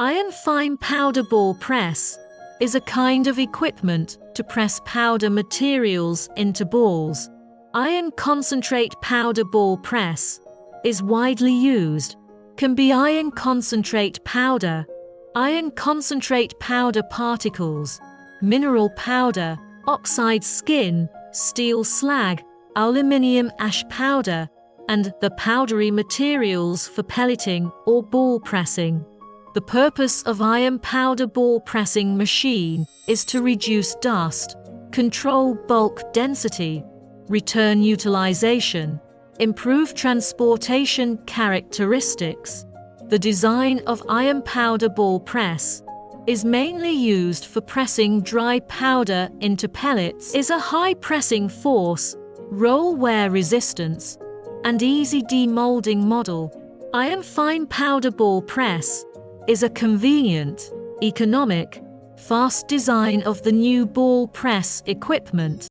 Iron fine powder ball press is a kind of equipment to press powder materials into balls. Iron concentrate powder ball press is widely used. Can be iron concentrate powder particles, mineral powder, oxide skin, steel slag, aluminium ash powder, and the powdery materials for pelleting or ball pressing. The purpose of iron powder ball pressing machine is to reduce dust, control bulk density, return utilization, improve transportation characteristics. The design of iron powder ball press is mainly used for pressing dry powder into pellets. Is a high pressing force, roll wear resistance, and easy demolding model. Iron fine powder ball press is a convenient, economic, fast design of the new ball press equipment.